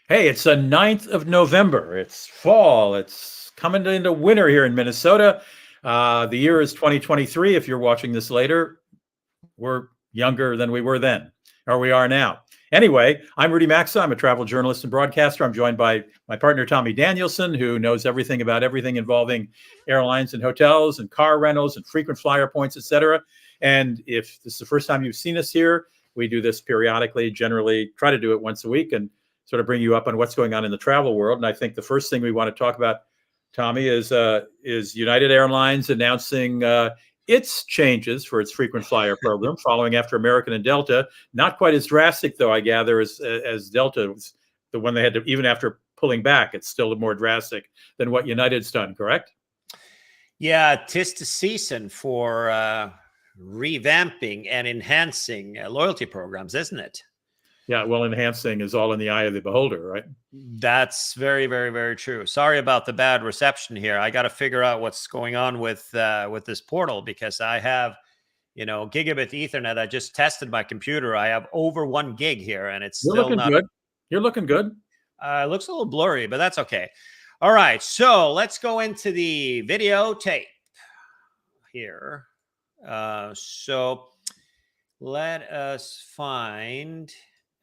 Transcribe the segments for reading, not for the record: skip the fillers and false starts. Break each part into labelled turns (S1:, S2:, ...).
S1: Hey, it's the 9th of November. It's fall. It's coming into winter here in Minnesota. The year is 2023. If you're watching this later, we're younger than we were then, or we are now. Anyway, I'm Rudy Maxa. I'm a travel journalist and broadcaster. I'm joined by my partner, Tommy Danielsen, who knows everything about everything involving airlines and hotels and car rentals and frequent flyer points, etc. And if this is the first time you've seen us here, we do this periodically, generally try to do it once a week and sort of bring you up on what's going on in the travel world. And I think the first thing we want to talk about, Tommy, is United Airlines announcing its changes for its frequent flyer program, following after American and Delta. Not quite as drastic, though, I gather, as Delta was the one they had to, even after pulling back, it's still more drastic than what United's done, correct?
S2: Yeah, 'tis the season for revamping and enhancing loyalty programs, isn't it?
S1: Yeah, well, enhancing is all in the eye of the beholder, right?
S2: That's very, very, very true. Sorry about the bad reception here. I got to figure out what's going on with this portal, because I have, gigabit Ethernet. I just tested my computer. I have over 1 gig here, and it's
S1: You're
S2: still
S1: looking
S2: not.
S1: good. You're looking good.
S2: It looks a little blurry, but that's okay. All right, so let's go into the videotape here. So let us find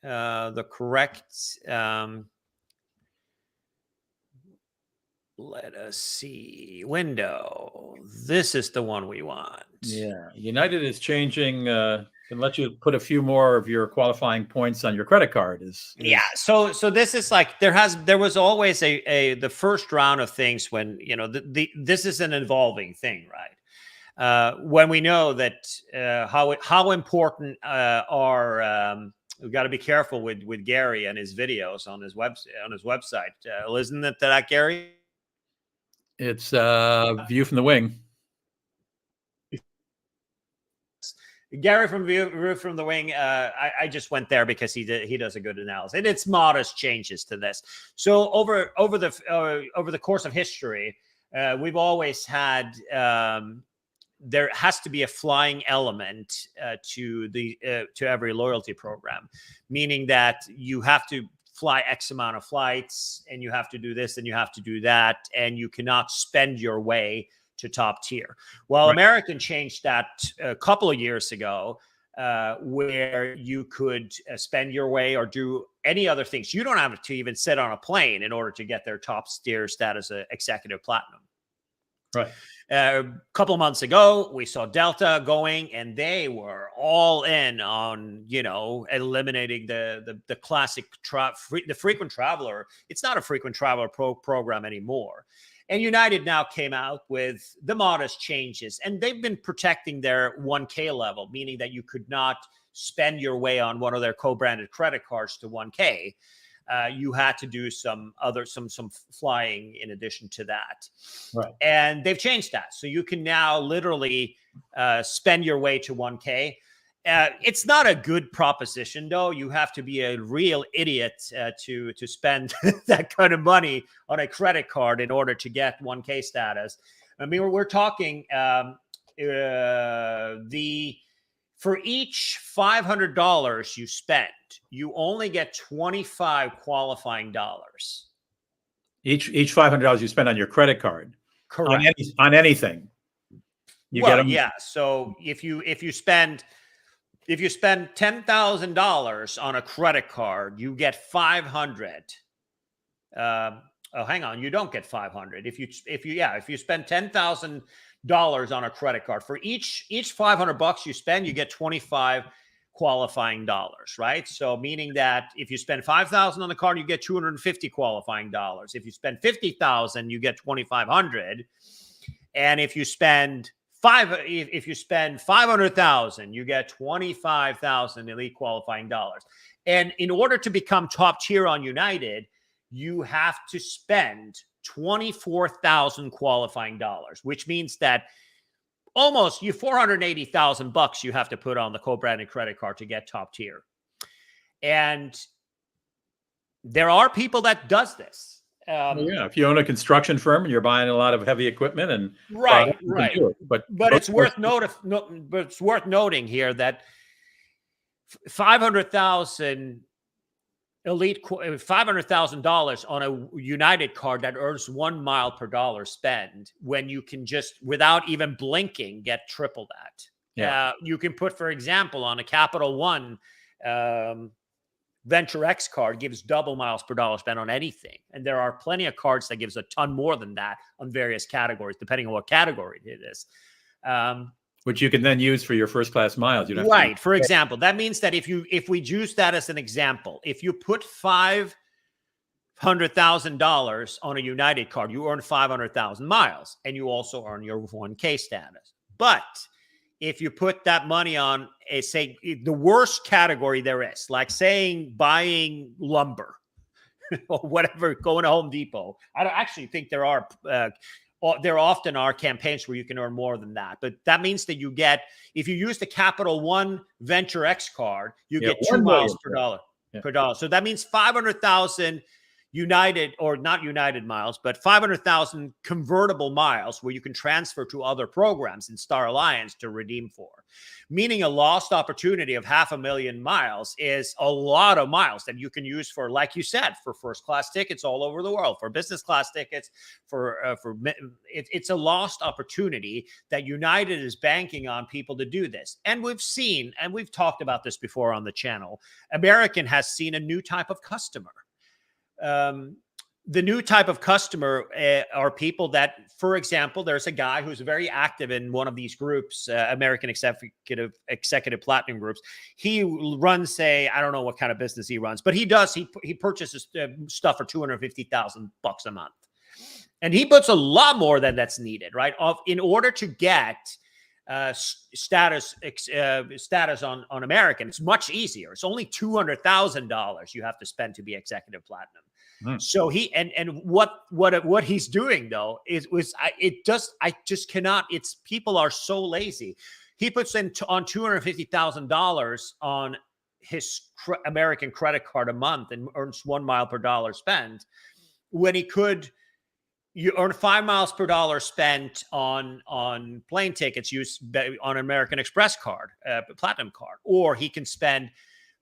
S2: the correct, let us see, window. This is the one we want.
S1: Yeah, United is changing, can let you put a few more of your qualifying points on your credit card.
S2: Yeah, so this is like, there was always the first round of things when, this is an evolving thing, right? When we know that how important we've got to be careful with Gary and his videos on his website. Isn't it that Gary?
S1: It's View from the Wing.
S2: Gary from View from the Wing. I just went there because he does a good analysis, and it's modest changes to this. So over the course of history, we've always had. There has to be a flying element to every loyalty program, meaning that you have to fly X amount of flights, and you have to do this, and you have to do that, and you cannot spend your way to top tier. Well, right. American changed that a couple of years ago, where you could spend your way or do any other things. You don't have to even sit on a plane in order to get their top tier status, executive platinum.
S1: Right.
S2: A couple of months ago, we saw Delta going, and they were all in on, eliminating the classic the frequent traveler. It's not a frequent traveler program anymore. And United now came out with the modest changes, and they've been protecting their 1K level, meaning that you could not spend your way on one of their co-branded credit cards to 1K. You had to do some flying in addition to that. Right. And they've changed that. So you can now literally spend your way to 1K. It's not a good proposition, though. You have to be a real idiot to spend that kind of money on a credit card in order to get 1K status. I mean, we're talking for each $500 you spend, you only get 25 qualifying dollars.
S1: Each $500 you spend on your credit card.
S2: Correct.
S1: On anything. You get them.
S2: Yeah. So if you spend $10,000 on a credit card, you get 500. Hang on, you don't get 500. If you spend $10,000 on a credit card, for each $500 you spend, you get 25 qualifying dollars, right? So meaning that if you spend $5,000 on the card, you get 250 qualifying dollars. If you spend $50,000, you get 2,500. And if you spend $500,000, you get 25,000 elite qualifying dollars. And in order to become top tier on United, you have to spend 24,000 qualifying dollars, which means that almost $480,000 you have to put on the co-branded credit card to get top tier. And there are people that does this.
S1: If you own a construction firm and you're buying a lot of heavy equipment and
S2: right.
S1: But
S2: it's worth noting here that 500,000 $500,000 on a United card that earns 1 mile per dollar spend, when you can just, without even blinking, get triple that.
S1: Yeah.
S2: You can put, for example, on a Capital One Venture X card, gives double miles per dollar spent on anything. And there are plenty of cards that gives a ton more than that on various categories, depending on what category it is.
S1: Which you can then use for your first class miles. You don't have
S2: Right. For example, that means that if we use that as an example, if you put $500,000 on a United card, you earn 500,000 miles, and you also earn your 1K status. But if you put that money on say the worst category there is, like saying buying lumber or whatever, going to Home Depot. I don't actually think there often are campaigns where you can earn more than that. But that means that you get, if you use the Capital One Venture X card, you get 2 miles per dollar. So that means 500,000 United, or not United miles, but 500,000 convertible miles where you can transfer to other programs in Star Alliance to redeem for. Meaning a lost opportunity of 500,000 miles is a lot of miles that you can use for, like you said, for first class tickets all over the world, for business class tickets, it's a lost opportunity that United is banking on people to do this. And we've seen, and we've talked about this before on the channel, American has seen a new type of customer. The new type of customer are people that, for example, there's a guy who's very active in one of these groups, American Executive Platinum groups. He runs, say, I don't know what kind of business he runs, but he purchases stuff for $250,000 a month. And he puts a lot more than that's needed, right? In order to get status on American, it's much easier. It's only $200,000 you have to spend to be Executive Platinum. So he and what he's doing though I just cannot. It's, people are so lazy. He puts on $250,000 on his American credit card a month and earns 1 mile per dollar spent, when he could. You earn 5 miles per dollar spent on plane tickets used on an American Express card, Platinum card, or he can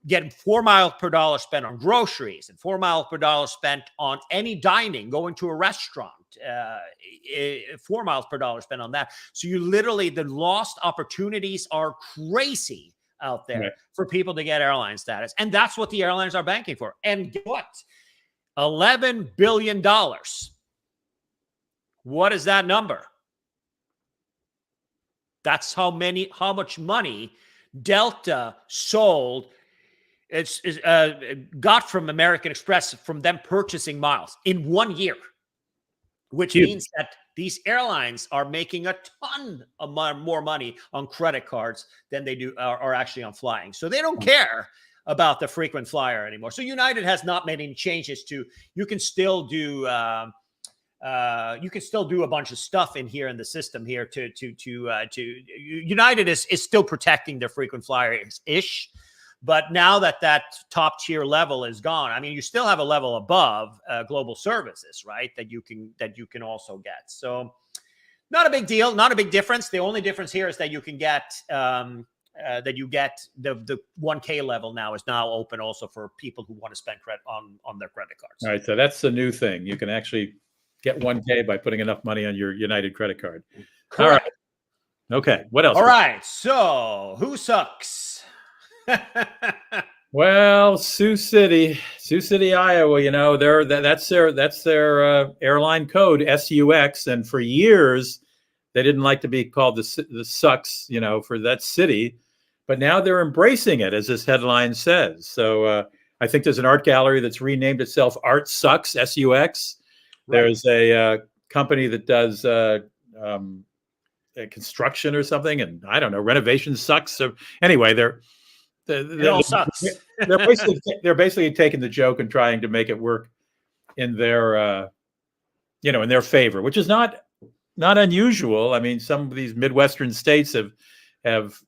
S2: get 4 miles per dollar spent on groceries and 4 miles per dollar spent on any dining, going to a restaurant, 4 miles per dollar spent on that. So you literally, the lost opportunities are crazy out there for people to get airline status. And that's what the airlines are banking for. And what? $11 billion. What is that number? That's how much money Delta sold. Got from American Express from them purchasing miles in 1 year, which means that these airlines are making a ton of more money on credit cards than they are actually on flying. So they don't care about the frequent flyer anymore. So United has not made any changes to. You can still do a bunch of stuff in here in the system here to United is still protecting their frequent flyers ish. But now that top tier level is gone, I mean, you still have a level above global services, right? That you can also get. So not a big deal, not a big difference. The only difference here is that you can get the 1K level now is now open also for people who want to spend credit on their credit cards.
S1: All right, so that's the new thing. You can actually get 1K by putting enough money on your United credit card.
S2: Correct.
S1: All right. Okay. What else?
S2: All right. So who sucks?
S1: Well, Sioux City, Iowa. You know, that's their airline code, SUX, and for years they didn't like to be called the sucks, you know, for that city, but now they're embracing it, as this headline says. So I think there's an art gallery that's renamed itself Art Sucks, SUX. Right. There's a company that does construction or something, and I don't know, renovation sucks. So anyway, it all sucks. They're basically taking the joke and trying to make it work in their in their favor, which is not unusual. I mean, some of these Midwestern states have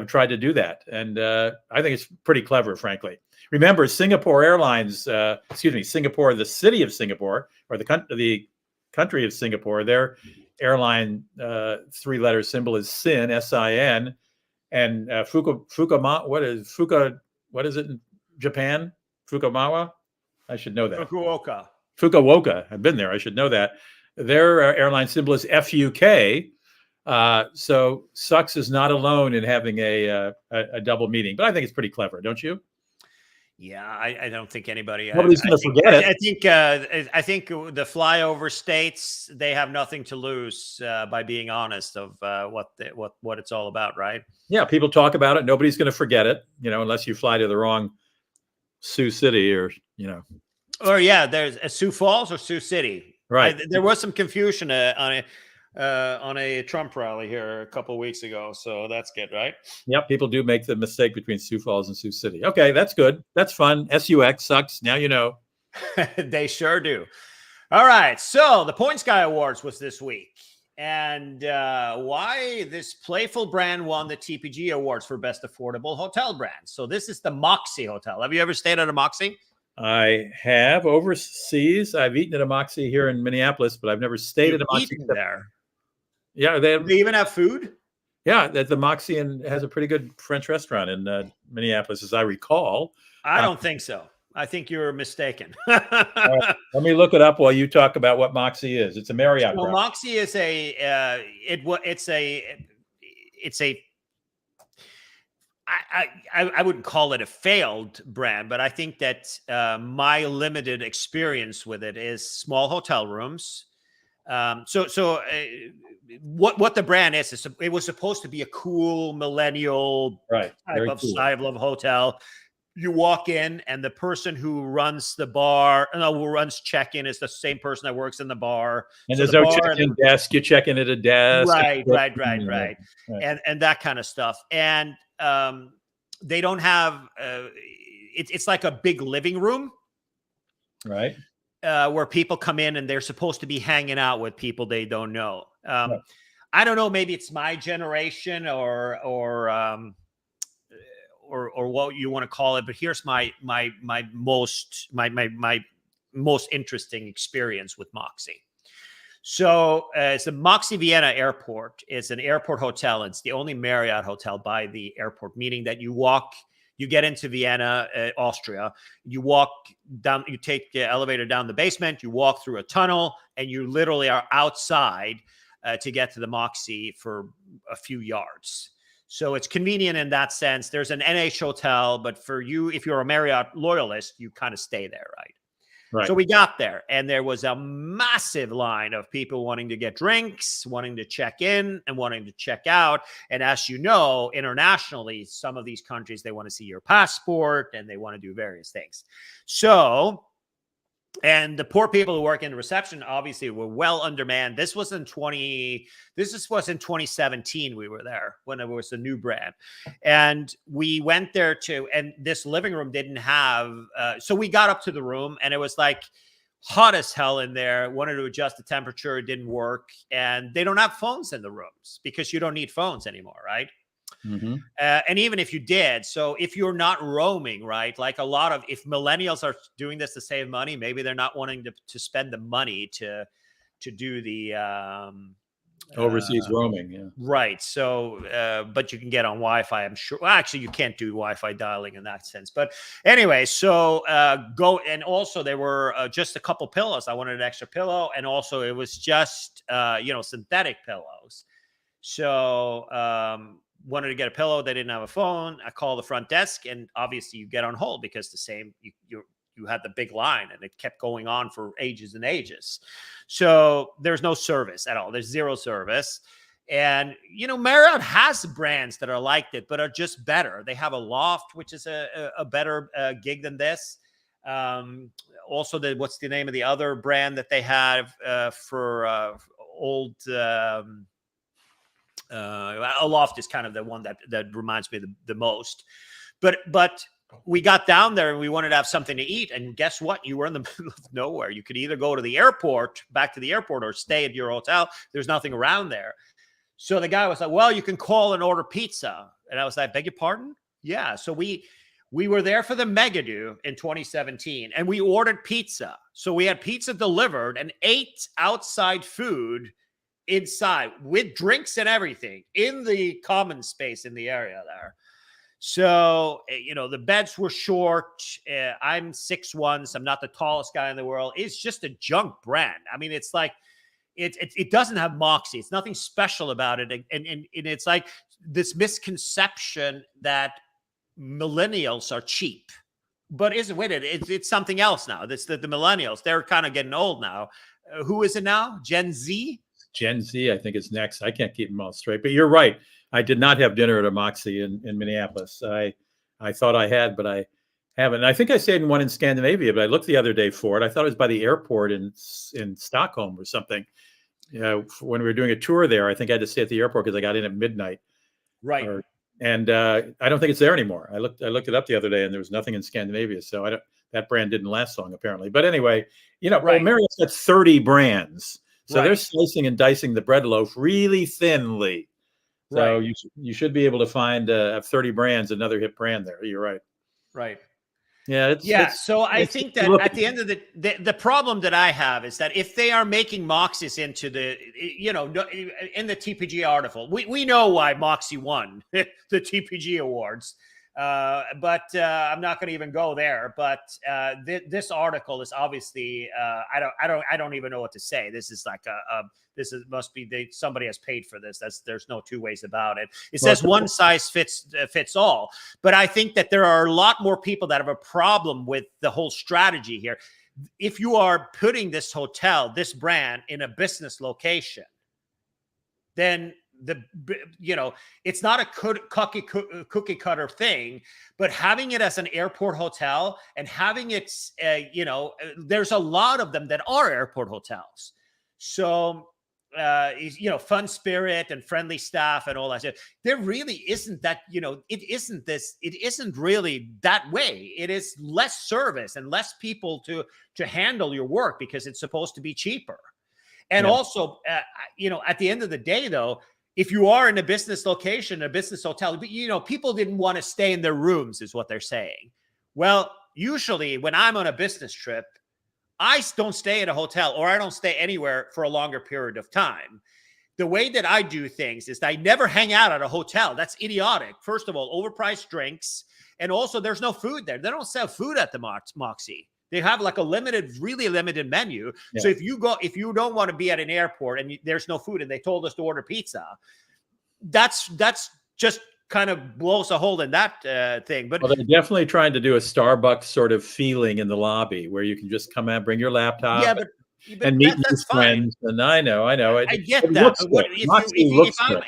S1: tried to do that, and I think it's pretty clever, frankly. Remember, Singapore Airlines, the city of Singapore, or the country of Singapore, their airline 3-letter symbol is SIN, SIN. And what is it in Japan? Fukumawa. I should know that.
S2: Fukuoka.
S1: Fukuoka. I've been there. I should know that. Their airline symbol is FUK. So Sucks is not alone in having a double meeting, but I think it's pretty clever, don't you?
S2: Yeah, I don't think anybody.
S1: Nobody's going to forget it.
S2: I think the flyover states, they have nothing to lose by being honest of what it's all about, right?
S1: Yeah, people talk about it. Nobody's going to forget it, unless you fly to the wrong Sioux City or.
S2: Or yeah, there's Sioux Falls or Sioux City.
S1: Right.
S2: There was some confusion on a Trump rally here a couple of weeks ago, so that's good, right?
S1: Yep, people do make the mistake between Sioux Falls and Sioux City. Okay, that's good. That's fun. SUX sucks. Now you know.
S2: They sure do. All right, so the Points Guy Awards was this week, and why this playful brand won the TPG Awards for Best Affordable Hotel Brand. So this is the Moxy Hotel. Have you ever stayed at a Moxy?
S1: I have overseas. I've eaten at a Moxy here in Minneapolis, but I've never stayed at a Moxy
S2: there.
S1: Yeah,
S2: do they even have food?
S1: Yeah, the Moxy has a pretty good French restaurant in Minneapolis, as I recall.
S2: I don't think so. I think you're mistaken.
S1: Let me look it up while you talk about what Moxy is. It's a Marriott.
S2: Well, Moxy is I wouldn't call it a failed brand, but I think that my limited experience with it is small hotel rooms. What the brand is it was supposed to be a cool millennial type of style of hotel. You walk in and the person who runs the bar, who runs check-in is the same person that works in the bar.
S1: And there's no check-in desk. You check in at a desk.
S2: Right. And that kind of stuff. And they don't have, it's like a big living room.
S1: Right.
S2: Where people come in and they're supposed to be hanging out with people they don't know. I don't know. Maybe it's my generation or what you want to call it. But here's my most interesting experience with Moxy. So it's the Moxy Vienna Airport. It's an airport hotel. It's the only Marriott hotel by the airport, meaning that you get into Vienna, Austria, you walk down, you take the elevator down the basement, you walk through a tunnel, and you literally are outside to get to the Moxy for a few yards. So it's convenient in that sense. There's an NH hotel, but for you, if you're a Marriott loyalist, you kind of stay there, right?
S1: Right.
S2: So we got there, and there was a massive line of people wanting to get drinks, wanting to check in, and wanting to check out. And as you know, internationally, some of these countries, they want to see your passport, and they want to do various things. So, and the poor people who work in the reception obviously were well undermanned. This was in 2017. We were there when it was a new brand, and we went there and this living room didn't have. So we got up to the room, and it was like hot as hell in there. Wanted to adjust the temperature, it didn't work, and they don't have phones in the rooms because you don't need phones anymore, right?
S1: Mm-hmm.
S2: And even if you did, so if you're not roaming, right, like if millennials are doing this to save money, maybe they're not wanting to spend the money to do the
S1: overseas roaming. Yeah.
S2: Right. So, but you can get on Wi-Fi, I'm sure. Well, actually, you can't do Wi-Fi dialing in that sense. But anyway, so go. And also there were just a couple pillows. I wanted an extra pillow. And also it was just, synthetic pillows. So, wanted to get a pillow. They didn't have a phone. I called the front desk, and obviously you get on hold because you had the big line, and it kept going on for ages and ages. So there's no service at all. There's zero service. And, Marriott has brands that are like that, but are just better. They have a loft, which is a better gig than this. Also, what's the name of the other brand that they have for old... Aloft is kind of the one that reminds me the most, but we got down there and we wanted to have something to eat, and guess what? You were in the middle of nowhere. You could either go to the airport, back to the airport, or stay at your hotel. There's nothing around there. So the guy was like, well, you can call and order pizza. And I was like, beg your pardon? Yeah. So we were there for the Megadu in 2017, and we ordered pizza. So we had pizza delivered and ate outside food inside with drinks and everything in the common space in the area there. So, the beds were short. I'm 6'1", so I'm not the tallest guy in the world. It's just a junk brand. I mean, it's like, it doesn't have Moxy. It's nothing special about it. And it's like this misconception that millennials are cheap. But it's something else now. This the millennials. They're kind of getting old now. Who is it now? Gen Z?
S1: Gen Z, I think, is next. I can't keep them all straight. But you're right. I did not have dinner at a Moxy in Minneapolis. I thought I had, but I haven't. And I think I stayed in one in Scandinavia, but I looked the other day for it. I thought it was by the airport in Stockholm or something. When we were doing a tour there, I think I had to stay at the airport because I got in at midnight.
S2: Right.
S1: And I don't think it's there anymore. I looked it up the other day, and there was nothing in Scandinavia. So that brand didn't last long, apparently. But anyway,
S2: Right.
S1: Marriott's got 30 brands, so
S2: Right.
S1: they're slicing and dicing the bread loaf really thinly. So
S2: Right.
S1: you should be able to find 30 brands, another hip brand there. You're right.
S2: Right.
S1: Yeah,
S2: So I think that at the end of the problem that I have is that if they are making Moxys into in the TPG article, we know why Moxy won the TPG awards, but I'm not going to even go there. But this article is obviously I don't even know what to say. This is like must be somebody has paid for this. There's no two ways about it. It says one size fits all, but I think that there are a lot more people that have a problem with the whole strategy here. If you are putting this this brand in a business location, then it's not a cookie cutter thing, but having it as an airport hotel and having it, there's a lot of them that are airport hotels. So, fun spirit and friendly staff and all that stuff. There really isn't that, it isn't really that way. It is less service and less people to handle your work because it's supposed to be cheaper. And also, at the end of the day, though, if you are in a business location, a business hotel, people didn't want to stay in their rooms is what they're saying. Well, usually when I'm on a business trip, I don't stay at a hotel or I don't stay anywhere for a longer period of time. The way that I do things is I never hang out at a hotel. That's idiotic. First of all, overpriced drinks. And also there's no food there. They don't sell food at the Moxy. They have like a really limited menu. Yeah. So if you don't want to be at an airport and there's no food and they told us to order pizza, that's just kind of blows a hole in that thing. But
S1: they're definitely trying to do a Starbucks sort of feeling in the lobby where you can just come out, bring your laptop.
S2: Yeah, but
S1: and meet new friends. And I know.
S2: I get that. But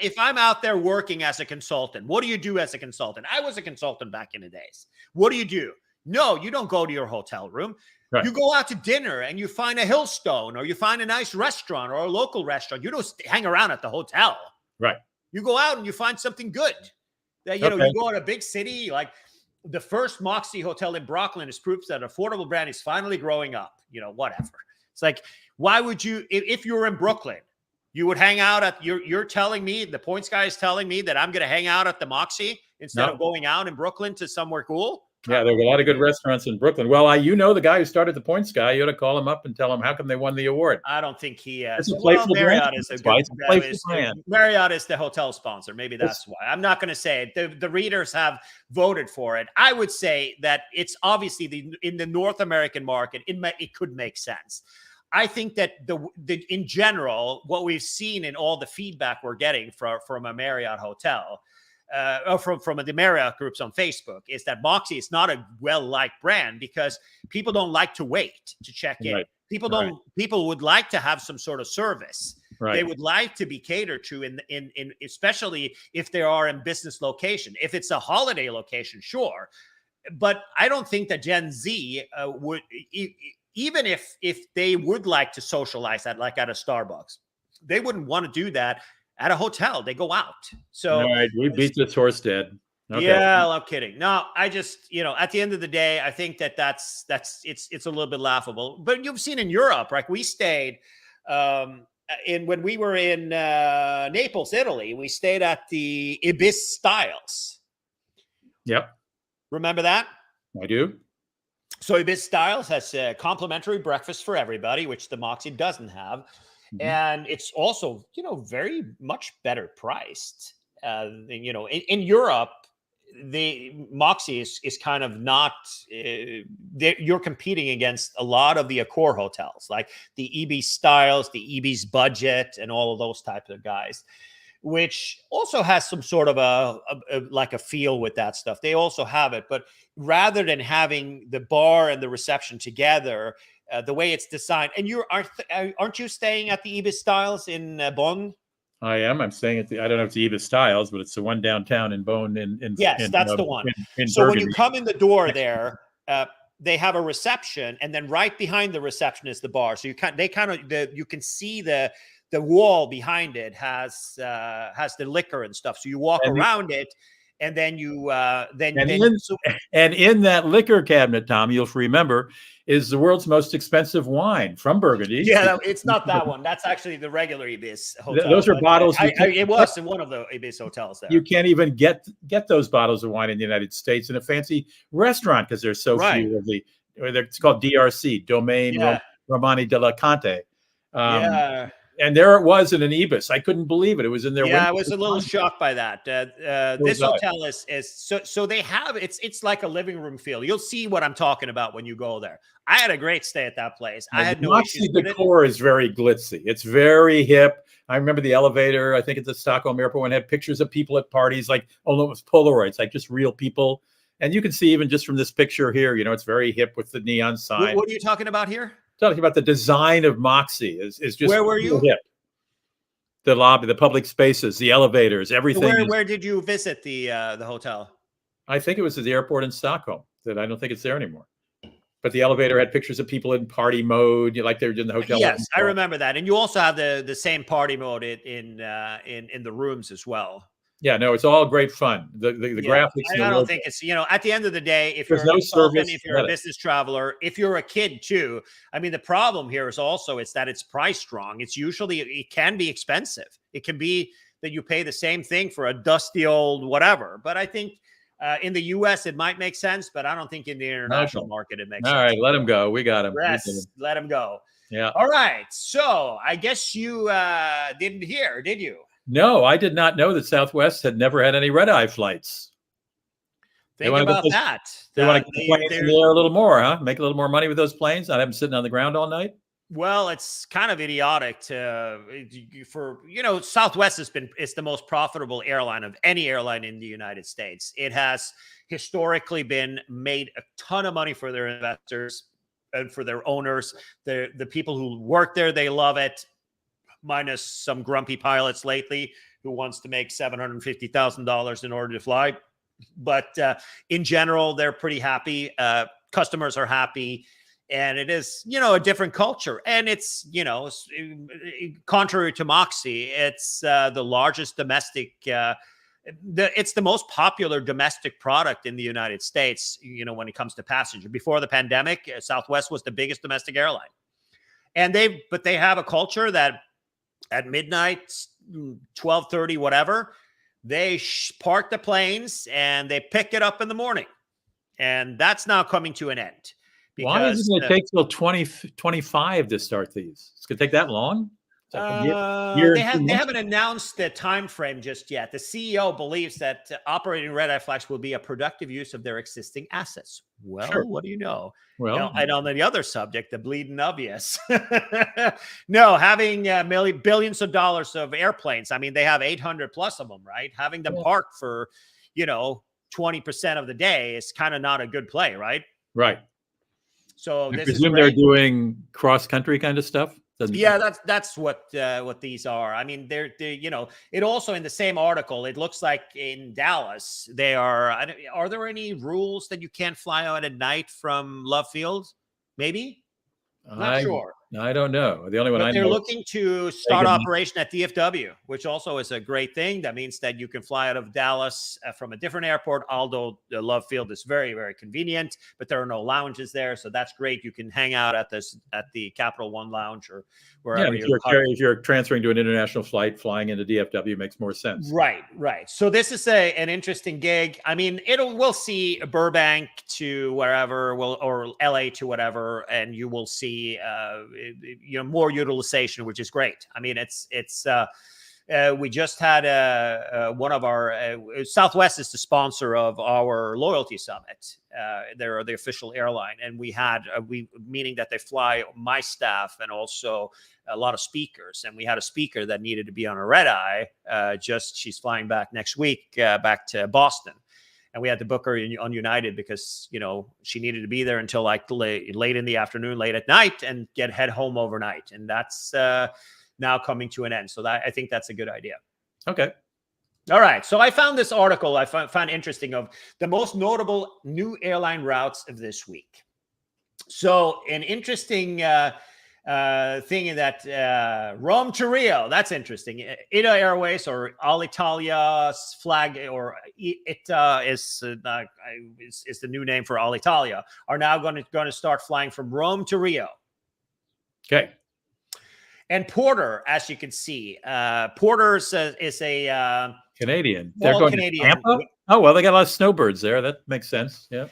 S2: if I'm out there working as a consultant, what do you do as a consultant? I was a consultant back in the days. What do? No, you don't go to your hotel room. Right. You go out to dinner and you find a Hillstone or you find a nice restaurant or a local restaurant. You don't hang around at the hotel.
S1: Right.
S2: You go out and you find something good. That you go in a big city, like the first Moxy hotel in Brooklyn is proof that affordable brand is finally growing up. Whatever. It's like, why would you, if you were in Brooklyn, you would hang out at, you're telling me, the Points guy is telling me that I'm going to hang out at the Moxy instead of going out in Brooklyn to somewhere cool?
S1: Yeah, there were a lot of good restaurants in Brooklyn. Well, the guy who started the Points guy, you ought to call him up and tell him how come they won the award.
S2: I don't think he has.
S1: Marriott
S2: is a good brand. Marriott is the hotel sponsor. Maybe that's why. I'm not going to say it. The readers have voted for it. I would say that it's obviously in the North American market, it could make sense. I think that in general, what we've seen in all the feedback we're getting from a Marriott hotel, from the Marriott groups on Facebook, is that Moxy is not a well-liked brand because people don't like to wait to check in. Right. People would like to have some sort of service. Right. They would like to be catered to in especially if they are in business location. If it's a holiday location, sure. But I don't think that Gen Z would, even if they would like to socialize that, like at a Starbucks, they wouldn't want to do that at a hotel. They go out. So
S1: all right, we beat this horse dead.
S2: Okay. Yeah, I'm kidding. No, I just, at the end of the day, I think that's it's a little bit laughable. But you've seen in Europe, right? We stayed when we were in Naples, Italy, we stayed at the Ibis Styles.
S1: Yep.
S2: Remember that?
S1: I do.
S2: So Ibis Styles has a complimentary breakfast for everybody, which the Moxy doesn't have. Mm-hmm. And it's also, very much better priced. In Europe, the Moxy is kind of not, you're competing against a lot of the Accor hotels, like the EB Styles, the EB's Budget, and all of those types of guys, which also has some sort of like a feel with that stuff. They also have it, but rather than having the bar and the reception together, the way it's designed, and aren't you staying at the Ibis Styles in Bonn?
S1: I am. I'm staying at I don't know if it's Eva Styles, but it's the one downtown in Bonn.
S2: Yes, that's the one. So
S1: Burgundy.
S2: when you come in the door there, they have a reception, and then right behind the reception is the bar. So you can see the wall behind it has the liquor and stuff. So you walk around it, and then you
S1: in that liquor cabinet, Tom, you'll remember, is the world's most expensive wine from Burgundy.
S2: Yeah, it's not that one. That's actually the regular Ibis hotel.
S1: Those are bottles.
S2: It was in one of the Ibis hotels there.
S1: You can't even get those bottles of wine in the United States in a fancy restaurant because there's so few of the. It's called DRC, Domaine Romani della Conte. And there it was in an Ibis. I couldn't believe it. It was in there.
S2: Yeah, I was a little shocked by that. This hotel is so they have it's like a living room feel. You'll see what I'm talking about when you go there. I had a great stay at that place. I had no issues with it. The decor
S1: is very glitzy. It's very hip. I remember the elevator, I think at the Stockholm airport, when it had pictures of people at parties, like, oh, it was Polaroids, like just real people. And you can see even just from this picture here, it's very hip with the neon sign.
S2: What are you talking about here?
S1: Talking about the design of Moxy is just
S2: where were you?
S1: Hip. The lobby, the public spaces, the elevators, everything.
S2: Where did you visit the hotel?
S1: I think it was at the airport in Stockholm. That I don't think it's there anymore. But the elevator had pictures of people in party mode, like they were in the hotel.
S2: Yes, I remember that. And you also have the same party mode in the rooms as well.
S1: Yeah, no, it's all great fun. The graphics.
S2: I don't think it's, at the end of the day, if
S1: there's
S2: you're
S1: no service,
S2: if you're a business traveler, if you're a kid too, I mean, the problem here is also it's that it's price strong. It can be expensive. It can be that you pay the same thing for a dusty old whatever. But I think in the U.S. it might make sense, but I don't think in the international market it makes sense.
S1: All right, let him go. We got him.
S2: Yes, let him go.
S1: Yeah.
S2: All right. So I guess you didn't hear, did you?
S1: No, I did not know that Southwest had never had any red-eye flights.
S2: Think about that.
S1: They want to get the planes in the air a little more, huh? Make a little more money with those planes, not have them sitting on the ground all night?
S2: Well, it's kind of idiotic Southwest it's the most profitable airline of any airline in the United States. It has historically made a ton of money for their investors and for their owners. The people who work there, they love it. Minus some grumpy pilots lately who wants to make $750,000 in order to fly. But in general, they're pretty happy. Customers are happy. And it is, a different culture. And it's, contrary to Moxy, it's the largest domestic, it's the most popular domestic product in the United States, when it comes to passenger. Before the pandemic, Southwest was the biggest domestic airline. And they have a culture that at midnight, 12:30, whatever, they park the planes and they pick it up in the morning. And that's now coming to an end.
S1: Why doesn't it take till 2025 to start these? It's going to take that long?
S2: They haven't announced the time frame just yet. The CEO believes that operating red-eye flags will be a productive use of their existing assets. Well, sure. What do you know? Well, and on the other subject, the bleeding obvious. No, having billions of dollars of airplanes. I mean, they have 800 plus of them, right? Having them parked for, 20% of the day is kind of not a good play, right?
S1: Right.
S2: So
S1: I presume they're doing cross-country kind of stuff.
S2: That's what these are. I mean, they're it also in the same article, it looks like in Dallas, are there any rules that you can't fly out at night from Love Field? Maybe? I'm not sure.
S1: I don't know. The only one I know.
S2: They're looking to start operation at DFW, which also is a great thing. That means that you can fly out of Dallas from a different airport, although the Love Field is very, very convenient, but there are no lounges there. So that's great. You can hang out at the Capital One Lounge or wherever
S1: if you're transferring to an international flight, flying into DFW makes more sense.
S2: Right. So this is an interesting gig. I mean, we'll see Burbank to wherever, or LA to whatever, and you will see more utilization, which is great. I mean, it's We just had one of our Southwest is the sponsor of our loyalty summit. They're the official airline, and we had meaning that they fly my staff and also a lot of speakers. And we had a speaker that needed to be on a red eye. She's flying back next week back to Boston. And we had to book her on United because, she needed to be there until like late in the afternoon, late at night, and head home overnight. And that's now coming to an end. So I think that's a good idea.
S1: Okay.
S2: All right. So I found this article I found interesting of the most notable new airline routes of this week. So an interesting thing in that Rome to Rio, that's interesting. ITA Airways or Alitalia's flag, or ITA is the new name for Alitalia, are now going to start flying from Rome to Rio.
S1: Okay.
S2: And Porter, as you can see, Porter is a
S1: Canadian. They're going Canadian. To Tampa? Oh, well, they got a lot of snowbirds there. That makes sense. Yeah.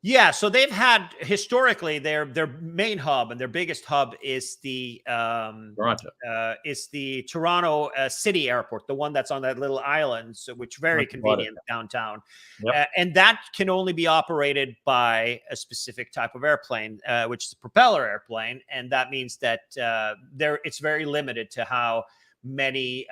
S2: Yeah, so they've had historically their main hub and their biggest hub is the
S1: Toronto.
S2: Toronto City Airport, the one that's on that little island, which very convenient downtown. Yep. And that can only be operated by a specific type of airplane, which is a propeller airplane, and that means that it's very limited to how many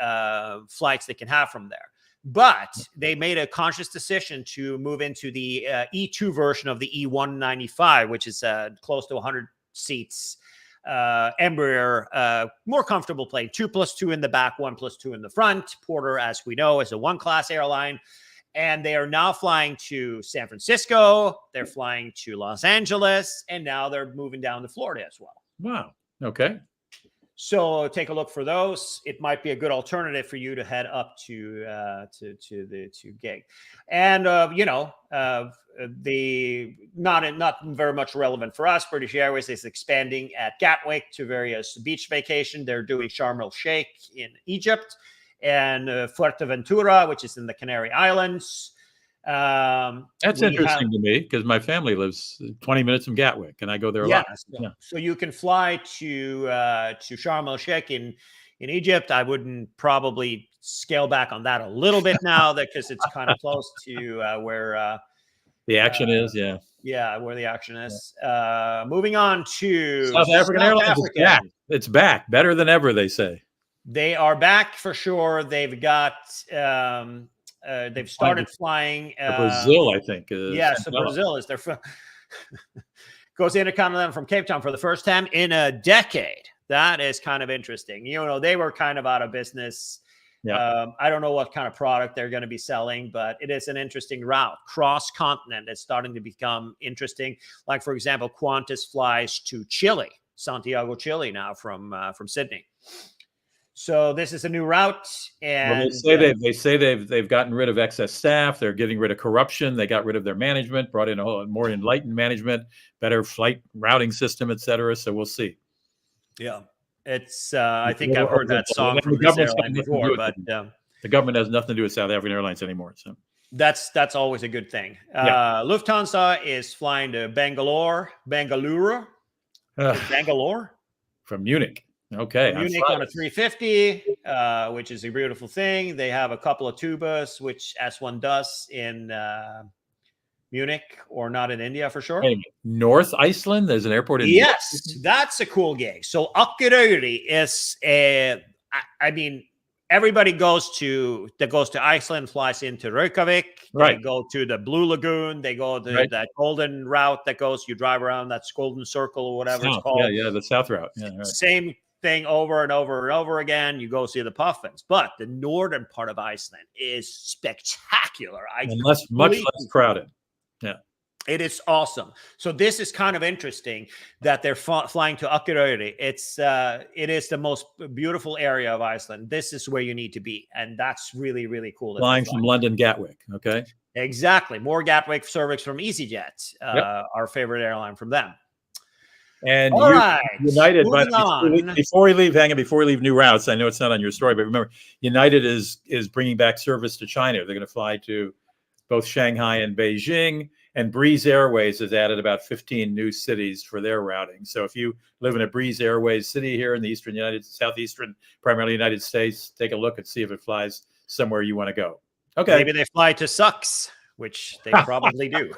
S2: flights they can have from there. But they made a conscious decision to move into the E2 version of the E195, which is close to 100 seats, Embraer, more comfortable plane, 2+2 in the back, 1+2 in the front. Porter, as we know, is a one-class airline. And they are now flying to San Francisco. They're flying to Los Angeles. And now they're moving down to Florida as well.
S1: Wow. Okay. So
S2: take a look for those. It might be a good alternative for you to head up to the gig, and not very much relevant for us. British Airways is expanding at Gatwick to various beach vacation. They're doing Sharm el Sheikh in Egypt and Fuerteventura, which is in the Canary Islands.
S1: That's interesting to me because my family lives 20 minutes from Gatwick, and I go there a lot.
S2: So you can fly to Sharm el Sheikh in Egypt. I wouldn't probably scale back on that a little bit now because it's kind of close to where
S1: the action is.
S2: Yeah, where the action is. Moving on to
S1: South African Airlines. Is back. It's back, better than ever, they say.
S2: They are back for sure. They've got. They've started flying
S1: Brazil, I think.
S2: So Brazil is their goes intercontinental from Cape Town for the first time in a decade. That is kind of interesting. They were kind of out of business. Yeah. I don't know what kind of product they're going to be selling, but it is an interesting route. Cross continent is starting to become interesting. Like, for example, Qantas flies to Chile, Santiago, Chile now from Sydney. So this is a new route, and
S1: they say they've gotten rid of excess staff. They're getting rid of corruption. They got rid of their management, brought in a more enlightened management, better flight routing system, etc. So we'll see.
S2: Yeah, it's. I think I've heard that song from this airline before, but
S1: the government has nothing to do with South African Airlines anymore. So
S2: that's always a good thing. Lufthansa is flying to Bangalore
S1: from Munich. Okay.
S2: Munich on a 350, which is a beautiful thing. They have a couple of tubas, which as one does in Munich or not in India for sure.
S1: North Iceland, there's an airport in
S2: Yes, that's a cool gig. So Akureyri is everybody goes to Iceland, flies into Reykjavik. Right. They go to the Blue Lagoon. They go to that golden route that goes, you drive around that golden circle or whatever it's called.
S1: Yeah, the south route. Yeah, right.
S2: Same thing over and over and over again. You go see the puffins, but the northern part of Iceland is spectacular.
S1: Much less crowded. Yeah,
S2: it is awesome. So this is kind of interesting that they're flying to Akureyri. It is the most beautiful area of Iceland. This is where you need to be, and that's really, really cool.
S1: Flying from London Gatwick. Okay,
S2: exactly. More Gatwick service from EasyJet, our favorite airline from them.
S1: And United, but before we leave new routes, I know it's not on your story, but remember, United is bringing back service to China. They're going to fly to both Shanghai and Beijing, And Breeze Airways has added about 15 new cities for their routing. So if you live in a Breeze Airways city here in the southeastern, primarily United States, take a look and see if it flies somewhere you want to go. Okay.
S2: Maybe they fly to Sucks, which they probably do.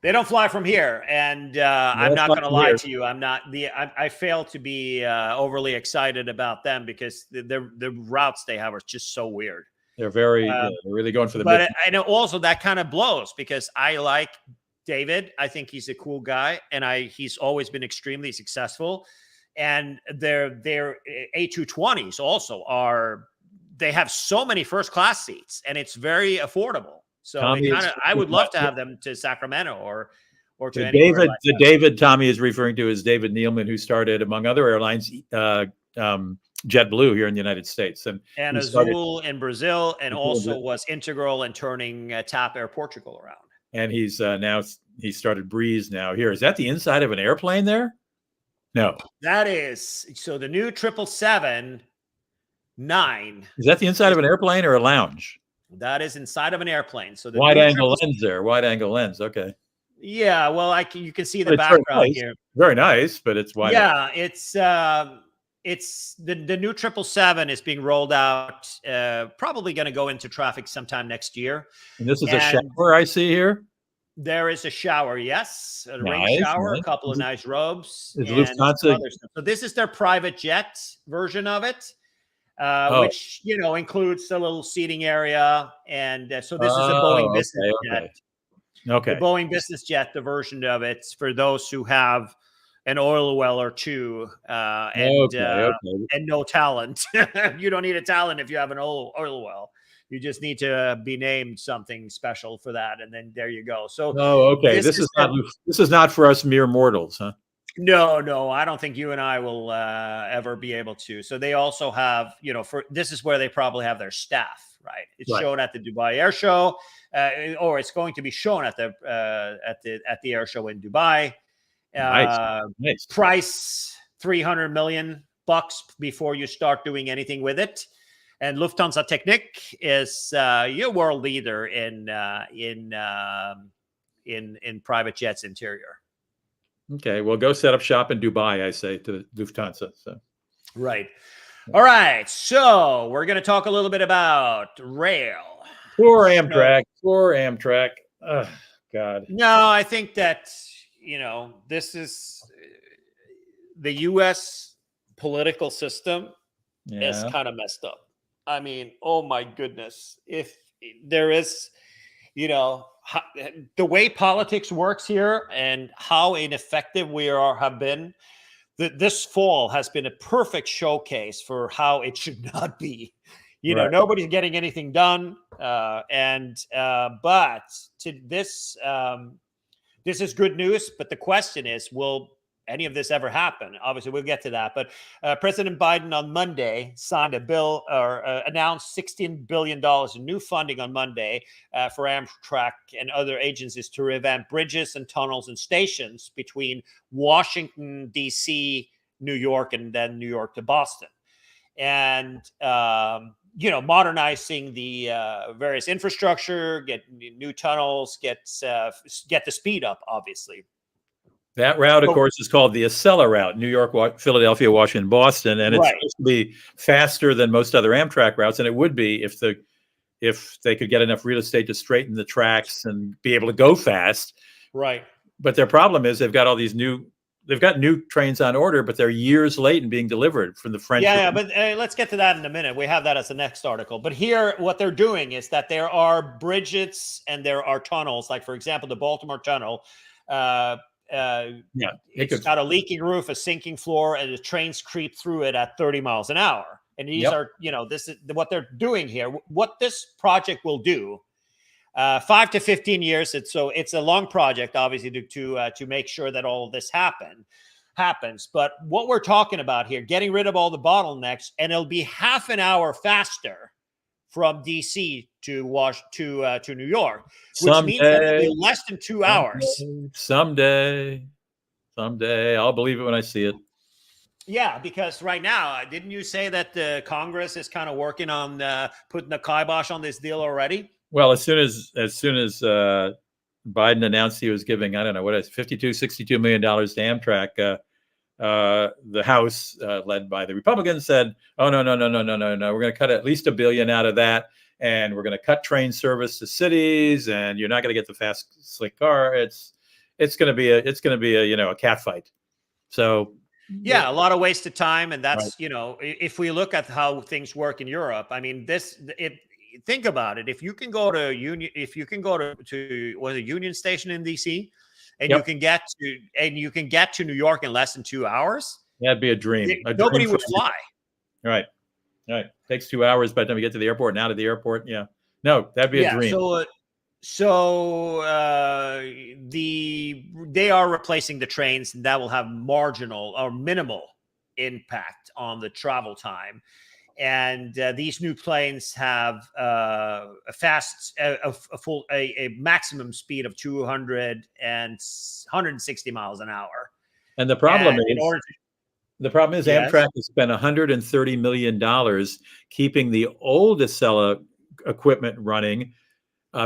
S2: They don't fly from here, and I'm not going to lie to you. I fail to be overly excited about them because the routes they have are just so weird.
S1: They're they're really going for the.
S2: But I know also that kind of blows because I like David. I think he's a cool guy, and he's always been extremely successful. And their A220s also they have so many first class seats, and it's very affordable. So I would love to have them to Sacramento or to
S1: David. The David Tommy is referring to is David Nealman, who started, among other airlines, JetBlue here in the United States, and
S2: Azul in Brazil, and also was integral in turning TAP Air Portugal around.
S1: And he's he started Breeze now here. Is that the inside of an airplane there? No,
S2: that is the new 777-9.
S1: Is that the inside of an airplane or a lounge?
S2: That is inside of an airplane. So the
S1: wide angle lens there. Wide angle lens. Okay.
S2: Yeah, well, you can see the background here.
S1: Very nice, but it's wide.
S2: Yeah, it's the new 777 is being rolled out. Probably going to go into traffic sometime next year.
S1: And this is a shower I see here.
S2: There is a shower, yes, a rain shower, a couple of nice robes.
S1: Is Lufthansa?
S2: So this is their private jet version of it, which includes a little seating area, and so this is a Boeing business jet.
S1: Okay.
S2: The Boeing business jet, the version of it for those who have an oil well or two, and no talent. You don't need a talent if you have an oil well. You just need to be named something special for that, and then there you go. So,
S1: this is not for us mere mortals, huh?
S2: No, I don't think you and I will ever be able to. So they also have, this is where they probably have their staff, right? It's shown at the Dubai Air Show, or it's going to be shown at the air show in Dubai.
S1: Nice.
S2: Price $300 million before you start doing anything with it. And Lufthansa Technik is your world leader in private jets interior.
S1: Okay, well, go set up shop in Dubai, I say to Lufthansa. So,
S2: right. All right. So we're going to talk a little bit about rail.
S1: Poor Amtrak. Oh, God.
S2: No, I think that, this is the U.S. political system is kind of messed up. I mean, oh my goodness. If there is, the way politics works here and how ineffective we have been, this fall has been a perfect showcase for how it should not be. Nobody's getting anything done. But to this is good news. But the question is, will any of this ever happen? Obviously, we'll get to that. But President Biden on Monday signed a bill or announced $16 billion in new funding on Monday for Amtrak and other agencies to revamp bridges and tunnels and stations between Washington, D.C., New York, and then New York to Boston. And, modernizing the various infrastructure, get new tunnels, get the speed up, obviously.
S1: That route, of course, is called the Acela route, New York, Philadelphia, Washington, Boston, and it's supposed to be faster than most other Amtrak routes, and it would be if they could get enough real estate to straighten the tracks and be able to go fast.
S2: Right.
S1: But their problem is they've got new trains on order, but they're years late in being delivered from the French.
S2: Yeah, but let's get to that in a minute. We have that as the next article. But here, what they're doing is that there are bridges and there are tunnels, like, for example, the Baltimore Tunnel. It's got a leaking roof, a sinking floor, and the trains creep through it at 30 miles an hour. And these are, this is what they're doing here. What this project will do, 5 to 15 years. It's a long project, obviously, to make sure that all of this happens. But what we're talking about here, getting rid of all the bottlenecks, and it'll be half an hour faster from DC to New York, which means that it'll be less than 2 hours.
S1: Someday, I'll believe it when I see it.
S2: Yeah, because right now, didn't you say that the Congress is kind of working on putting the kibosh on this deal already?
S1: Well, as soon as Biden announced he was giving, I don't know, what is $62 million to Amtrak. The House, led by the Republicans, said, "Oh no, no, no, no, no, no, no! We're going to cut at least $1 billion out of that, and we're going to cut train service to cities, and you're not going to get the fast, slick car. It's going to be a a cat fight." So
S2: yeah, a lot of wasted time, and
S1: right.
S2: that's if we look at how things work in Europe, I mean, think about it. If you can go to was a Union Station in DC, and
S1: Yep.
S2: you can get to New York in less than 2 hours,
S1: That'd be a dream.
S2: Nobody would fly.
S1: Right. Right. Takes 2 hours by the time you get to the airport and out of the airport. Yeah. No, that'd be a dream.
S2: So they are replacing the trains, and that will have marginal or minimal impact on the travel time. And these new planes have a maximum speed of 200 and 160 miles an hour.
S1: And the problem is
S2: Yes.
S1: Amtrak has spent $130 million keeping the old Acela equipment running,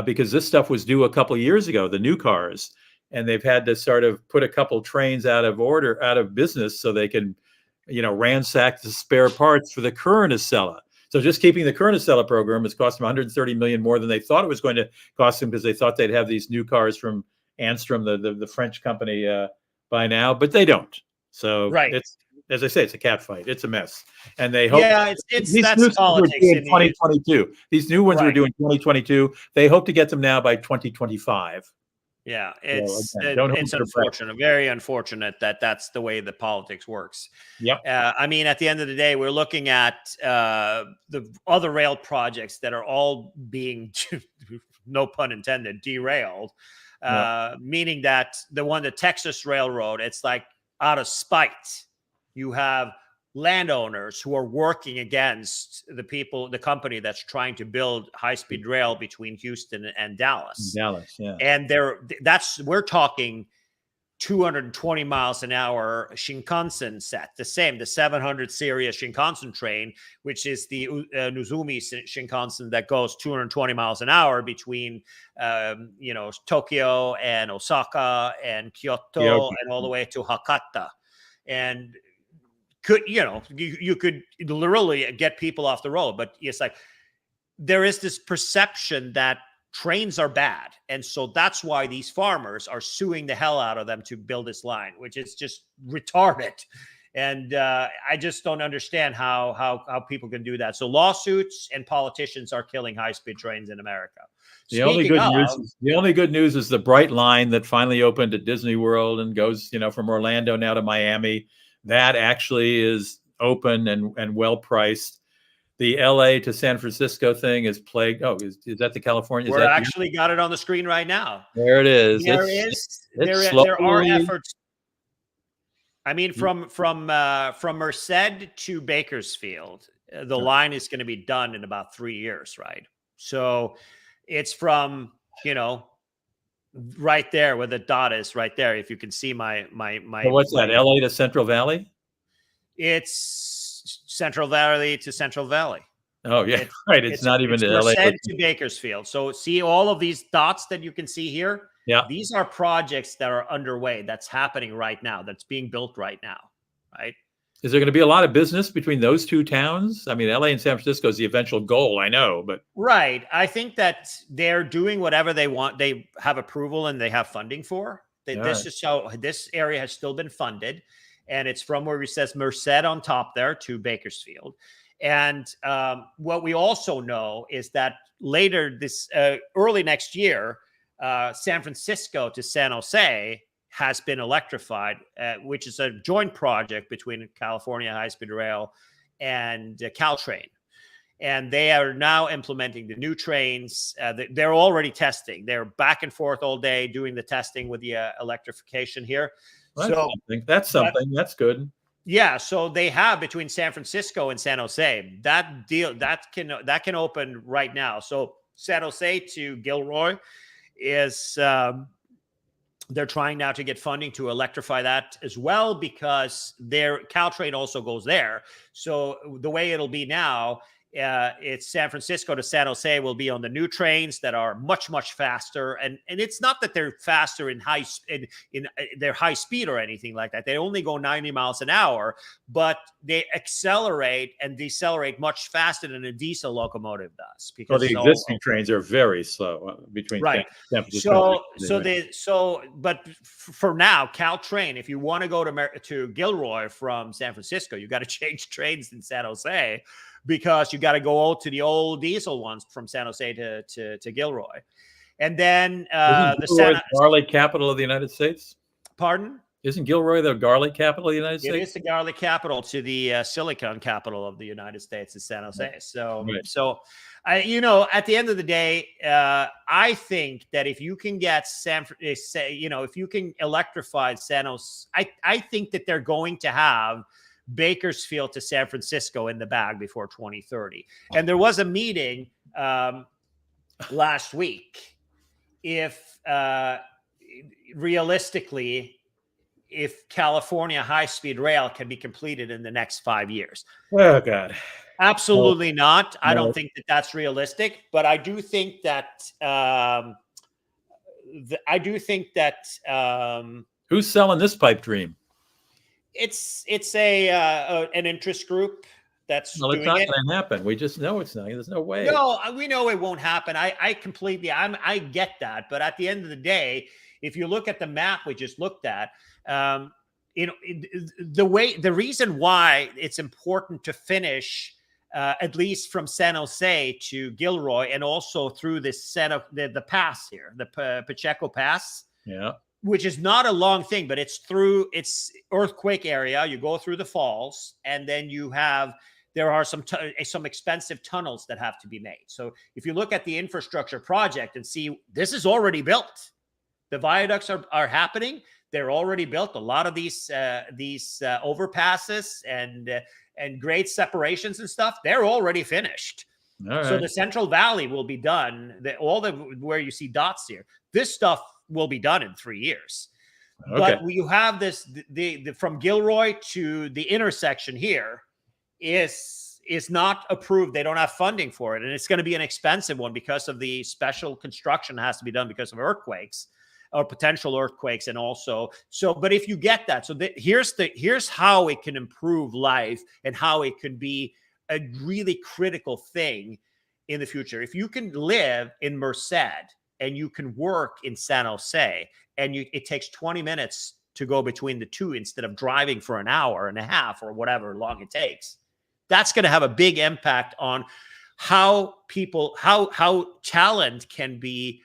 S1: because this stuff was due a couple of years ago, the new cars, and they've had to sort of put a couple trains out of business so they can, ransack the spare parts for the current Acela. So just keeping the current Acela program has cost them $130 million more than they thought it was going to cost them, because they thought they'd have these new cars from Anstrom, the French company, by now, but they don't. So
S2: right.
S1: It's, as I say, it's a cat fight. It's a mess, and they hope.
S2: Yeah, that's politics
S1: in 2022. These new ones we're doing 2022. They hope to get them now by 2025.
S2: Yeah, it's unfortunate, very unfortunate that that's the way the politics works.
S1: Yep.
S2: I mean, at the end of the day, we're looking at the other rail projects that are all being, no pun intended, derailed. Meaning that the Texas Railroad, it's like out of spite. You have landowners who are working against the company that's trying to build high-speed rail between Houston and Dallas.
S1: Yeah.
S2: And we're talking 220 miles an hour Shinkansen set, the 700 series Shinkansen train, which is the Nozomi Shinkansen that goes 220 miles an hour between Tokyo and Osaka and Kyoto and all the way to Hakata. And you could literally get people off the road, but it's like there is this perception that trains are bad, and so that's why these farmers are suing the hell out of them to build this line, which is just retarded. And I just don't understand how people can do that. So lawsuits and politicians are killing high-speed trains in America.
S1: The only good news is the Bright Line that finally opened at Disney World and goes, from Orlando now to Miami. That actually is open and well priced. The LA to San Francisco thing is plagued. Oh, is that the California?
S2: We're actually got it on the screen right now.
S1: There it is.
S2: There are efforts. I mean, from Merced to Bakersfield, the line is going to be done in about 3 years, right? So it's from right there where the dot is, right there. If you can see my.
S1: So what's that? LA to Central Valley?
S2: It's Central Valley to Central Valley.
S1: Oh yeah, right. It's not even to LA
S2: to Bakersfield. So see all of these dots that you can see here.
S1: Yeah,
S2: these are projects that are underway. That's happening right now. That's being built right now. Right.
S1: Is there going to be a lot of business between those two towns? I mean, LA and San Francisco is the eventual goal, I know, but
S2: right. I think that they're doing whatever they want. They have approval and they have funding for. Is how this area has still been funded, and it's from where it says Merced on top there to Bakersfield. And what we also know is that later this early next year, San Francisco to San Jose has been electrified, which is a joint project between California High-Speed Rail and Caltrain. And they are now implementing the new trains. They're already testing. They're back and forth all day doing the testing with the electrification here.
S1: That's something. That's good.
S2: Yeah, so they have between San Francisco and San Jose that deal that can open right now. So San Jose to Gilroy is they're trying now to get funding to electrify that as well, because their Caltrain also goes there. So the way it'll be now it's San Francisco to San Jose will be on the new trains that are much, much faster. And it's not that they're faster in their high speed or anything like that. They only go 90 miles an hour, but they accelerate and decelerate much faster than a diesel locomotive does.
S1: Because the existing trains are very slow between
S2: right.
S1: San Francisco.
S2: But for now, Caltrain, if you want to go to Gilroy from San Francisco, you got to change trains in San Jose, because you got to go out to the old diesel ones from San Jose to Gilroy. And then
S1: the garlic capital of the United States.
S2: Pardon?
S1: Isn't Gilroy the garlic capital of the United States?
S2: It is the garlic capital to the silicon capital of the United States is San Jose. So, at the end of the day, I think that if you can get if you can electrify San Jose, I think that they're going to have Bakersfield to San Francisco in the bag before 2030. And there was a meeting last week. If realistically, if California high-speed rail can be completed in the next 5 years.
S1: Oh, God.
S2: Absolutely not. I don't think that that's realistic, but I do think that
S1: who's selling this pipe dream?
S2: It's an interest group that's
S1: it's not going to happen. We just know it's not. There's no way.
S2: No, we know it won't happen. I get that. But at the end of the day, if you look at the map we just looked at, the reason why it's important to finish at least from San Jose to Gilroy and also through this the pass here, the Pacheco Pass.
S1: Yeah.
S2: Which is not a long thing, but it's earthquake area. You go through the falls, and then there are some expensive tunnels that have to be made. So if you look at the infrastructure project and see, this is already built. The viaducts are happening. They're already built. A lot of these overpasses and grade separations and stuff, they're already finished.
S1: All right.
S2: So the Central Valley will be done. Where you see dots here, this stuff will be done in 3 years. Okay. But you have this, the from Gilroy to the intersection here is not approved. They don't have funding for it. And it's going to be an expensive one because of the special construction that has to be done because of earthquakes or potential earthquakes. And also, but if you get that, here's how it can improve life and how it can be a really critical thing in the future. If you can live in Merced and you can work in San Jose, and it takes 20 minutes to go between the two instead of driving for an hour and a half or whatever long it takes, that's going to have a big impact on how talent can be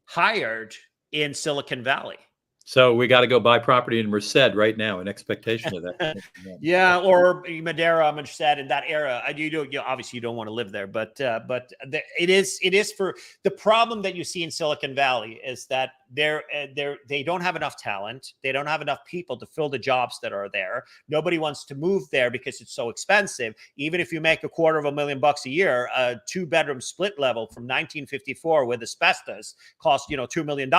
S2: hired in Silicon Valley.
S1: So we got to go buy property in Merced right now in expectation of that.
S2: Yeah, or Madera, Merced, in that era. Obviously you don't want to live there, but it is for the problem that you see in Silicon Valley is that they don't have enough talent. They don't have enough people to fill the jobs that are there. Nobody wants to move there because it's so expensive. Even if you make $250,000 a year, a 2-bedroom split level from 1954 with asbestos costs $2 million.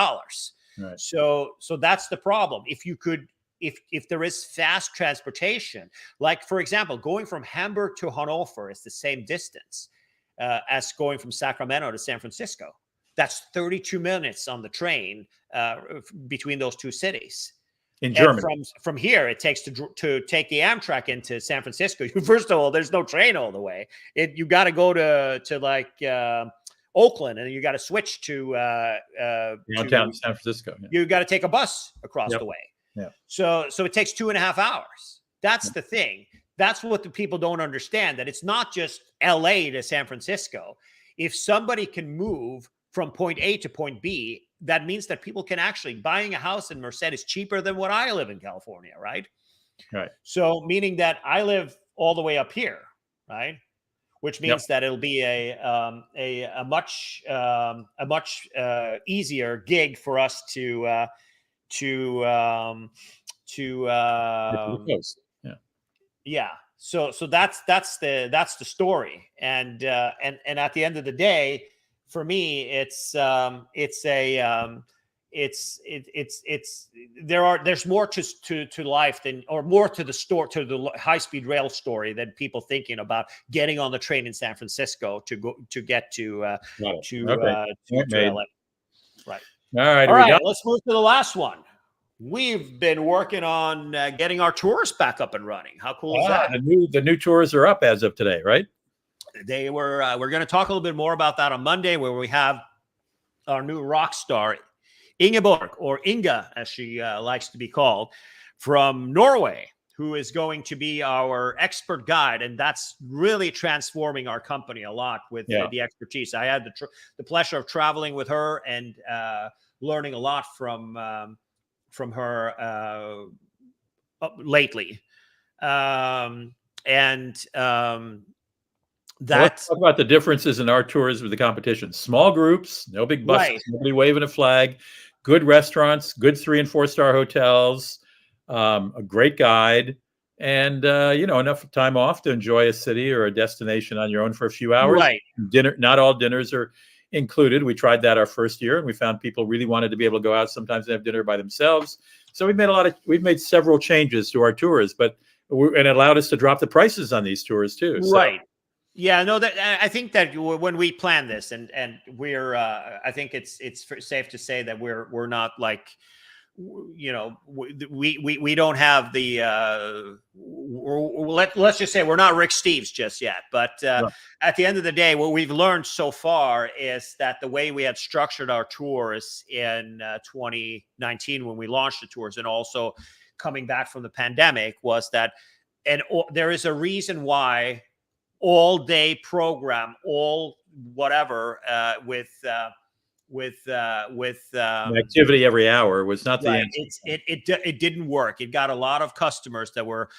S2: Right. So that's the problem. If there is fast transportation, like for example, going from Hamburg to Hanover is the same distance as going from Sacramento to San Francisco. That's 32 minutes on the train between those two cities.
S1: In Germany,
S2: and from here, it takes to take the Amtrak into San Francisco. First of all, there's no train all the way. You got to go to like. Oakland, and you got to switch to
S1: downtown San Francisco. Yeah.
S2: You got to take a bus across the way.
S1: Yeah.
S2: So it takes 2.5 hours. That's the thing. That's what the people don't understand, that it's not just LA to San Francisco. If somebody can move from point A to point B, that means that people can actually buying a house in Merced is cheaper than what I live in California. Right.
S1: Right.
S2: So meaning that I live all the way up here. Right. Which means that it'll be a much easier gig for us to So that's the story, and at the end of the day, for me, it's there's more to life than, or more to the high-speed rail story than people thinking about getting on the train in San Francisco to get to LA. Right.
S1: All right.
S2: Let's move to the last one. We've been working on getting our tours back up and running. How cool is that?
S1: The new tours are up as of today, right?
S2: They were. We're going to talk a little bit more about that on Monday, where we have our new rock star, Ingeborg, or Inga, as she likes to be called, from Norway, who is going to be our expert guide. And that's really transforming our company a lot with the expertise. I had the pleasure of traveling with her and learning a lot from her lately.
S1: Let's talk about the differences in our tours with the competition. Small groups, no big buses, nobody waving a flag, good restaurants, good 3- and 4-star hotels, a great guide, and enough time off to enjoy a city or a destination on your own for a few hours.
S2: Right.
S1: Dinner, not all dinners are included. We tried that our first year, and we found people really wanted to be able to go out sometimes and have dinner by themselves. So we've made several changes to our tours, and it allowed us to drop the prices on these tours too.
S2: Right. Yeah, no, I think that when we plan this, and we're, I think it's safe to say that we're not like, we don't have the, let's just say we're not Rick Steves just yet. But at the end of the day, what we've learned so far is that the way we had structured our tours in 2019 when we launched the tours, and also coming back from the pandemic, was that, there is a reason why all day program, all whatever, with
S1: activity every hour was not the answer.
S2: It didn't work. It got a lot of customers that were,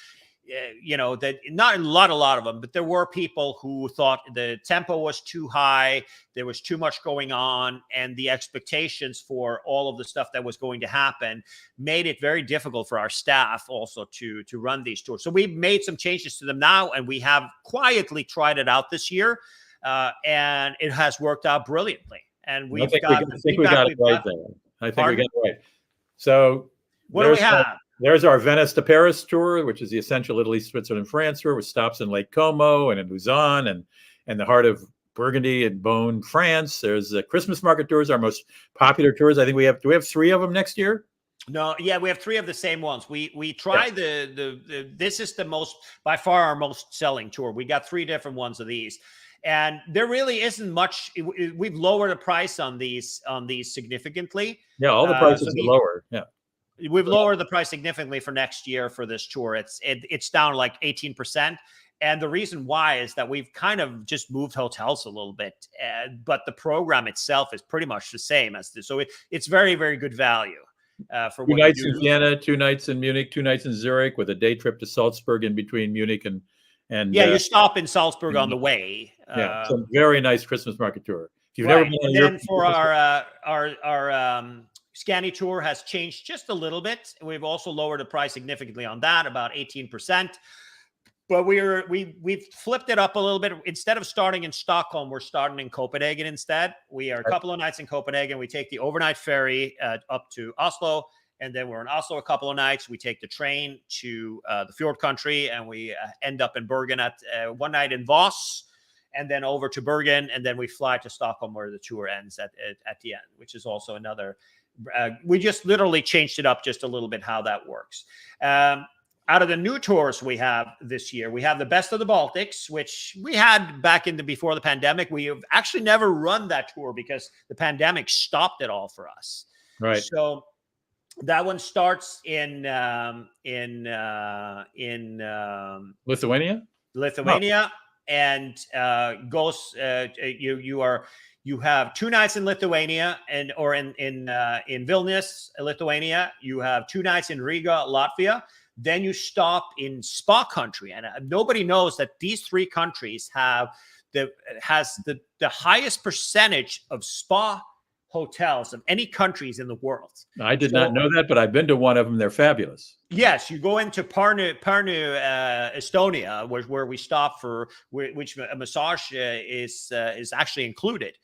S2: that not a lot of them, but there were people who thought the tempo was too high. There was too much going on, and the expectations for all of the stuff that was going to happen made it very difficult for our staff also to run these tours. So we've made some changes to them now, and we have quietly tried it out this year, and it has worked out brilliantly. And
S1: I think we got it right there. I think we got it right. So
S2: what do we have?
S1: There's our Venice to Paris tour, which is the essential Italy, Switzerland, France tour, with stops in Lake Como and in Lausanne and the heart of Burgundy and Beaune, France. There's the Christmas market tours, our most popular tours. I think do we have 3 of them next year?
S2: No, yeah, we have 3 of the same ones. We try this is the most, by far, our most selling tour. We got 3 different ones of these. And there really isn't much. We've lowered the price on these significantly.
S1: Yeah, all the prices are lower. Yeah.
S2: We've lowered the price significantly for next year for this tour. It's down like 18%. And the reason why is that we've kind of just moved hotels a little bit, but the program itself is pretty much the same as this. So it's very, very good value for
S1: 2 nights in Vienna, 2 nights in Munich, 2 nights in Zurich, with a day trip to Salzburg in between Munich and
S2: you stop in Salzburg on the way.
S1: It's a very nice Christmas market tour. If you've never been on
S2: Europe, for our Scandi tour has changed just a little bit. We've also lowered the price significantly on that, about 18%. But we've flipped it up a little bit. Instead of starting in Stockholm, we're starting in Copenhagen instead. We are a couple of nights in Copenhagen. We take the overnight ferry up to Oslo, and then we're in Oslo a couple of nights. We take the train to the Fjord country, and we end up in Bergen at one night in Voss, and then over to Bergen, and then we fly to Stockholm where the tour ends at the end, which is also another. We just literally changed it up just a little bit how that works. Out of the new tours we have this year, we have the Best of the Baltics, which we had back before the pandemic. We have actually never run that tour because the pandemic stopped it all for us.
S1: Right.
S2: So that one starts in
S1: Lithuania.
S2: And goes. You have 2 nights in Lithuania or in Vilnius, Lithuania. You have 2 nights in Riga, Latvia. Then you stop in Spa country, and nobody knows that these 3 countries has the highest percentage of spa hotels of any countries in the world.
S1: I did not know that, but I've been to one of them. They're fabulous.
S2: Yes, you go into Pärnu, Estonia, where we stop for which a massage is actually included,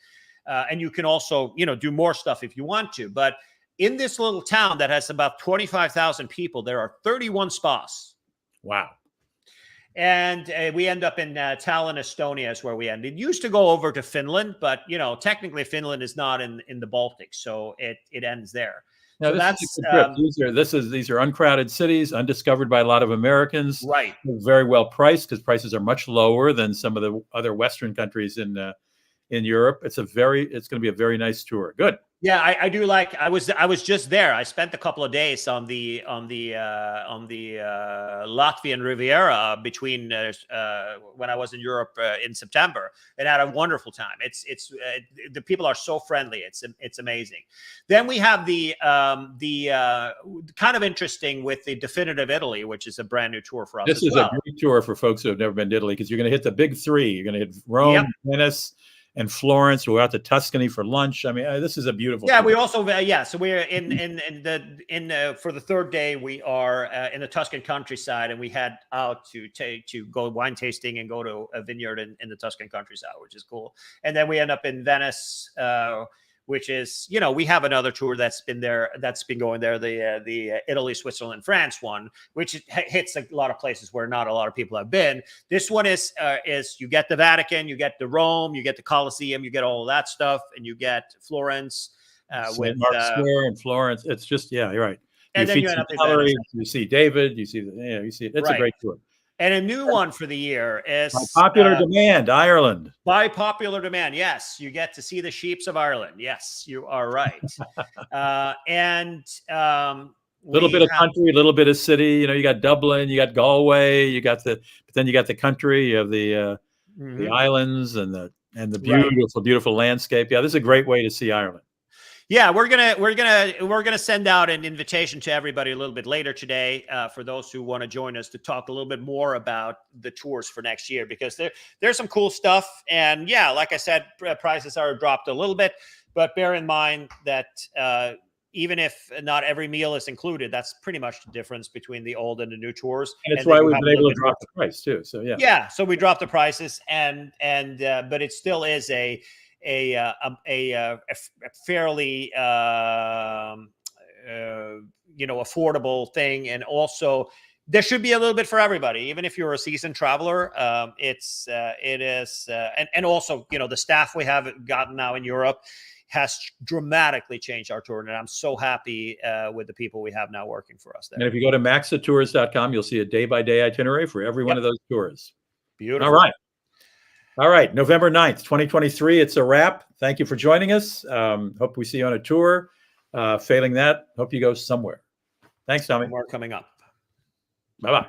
S2: and you can also do more stuff if you want to. But in this little town that has about 25,000 people, there are 31 spas.
S1: Wow.
S2: And we end up in Tallinn, Estonia is where we end. It used to go over to Finland, but, you know, technically Finland is not in the Baltic, so it ends there.
S1: Now,
S2: So
S1: this
S2: that's
S1: is a good trip. These are uncrowded cities, undiscovered by a lot of Americans.
S2: right.
S1: Very well priced because prices are much lower than some of the other Western countries in Europe. It's going to be a very nice tour. Good.
S2: Yeah, I do like. I was just there. I spent a couple of days on the Latvian Riviera between when I was in Europe in September, and had a wonderful time. It's the people are so friendly. It's amazing. Then we have the kind of interesting with the Definitive Italy, which is a brand new tour for us.
S1: This is a great tour for folks who have never been to Italy because you're going to hit the big three. You're going to hit Rome, Venice, and Florence. We're out to Tuscany for lunch. I mean, this is a beautiful.
S2: Yeah,
S1: tour.
S2: we also So we're in for the third day. We are in the Tuscan countryside, and we head out to go wine tasting and go to a vineyard in the Tuscan countryside, which is cool. And then we end up in Venice, which is, you know, we have another tour that's been going there, the Italy, Switzerland, France one, which hits a lot of places where not a lot of people have been. This one is you get the Vatican, you get the Rome, you get the Colosseum, you get all of that stuff, and you get Florence with
S1: Mark Square and Florence. It's just, yeah, you're right.
S2: And then you end up in Venice.
S1: You see David, you see it. It's a great tour.
S2: And a new one for the year is
S1: by popular demand, Ireland.
S2: By popular demand, yes, you get to see the sheeps of Ireland. Yes, you are right.
S1: Little bit of country, a little bit of city. You know, you got Dublin, you got Galway, but then you got the country. You have the islands and the beautiful landscape. Yeah, this is a great way to see Ireland.
S2: Yeah, we're gonna send out an invitation to everybody a little bit later today for those who want to join us to talk a little bit more about the tours for next year, because there's some cool stuff. And yeah, like I said, prices are dropped a little bit, but bear in mind that even if not every meal is included, that's pretty much the difference between the old and the new tours.
S1: And it's why we've been able to drop the price too. So yeah.
S2: Yeah, so we dropped the prices, but it still is a fairly affordable thing. And also there should be a little bit for everybody, even if you're a seasoned traveler. It is and also, you know, the staff we have gotten now in Europe has dramatically changed our tour, and I'm so happy with the people we have now working for us there.
S1: And if you go to maxatours.com, you'll see a day-by-day itinerary for every one of those tours.
S2: Beautiful.
S1: All right, November 9th, 2023. It's a wrap. Thank you for joining us. Hope we see you on a tour. Failing that, hope you go somewhere. Thanks, Tommy.
S2: More coming up.
S1: Bye-bye.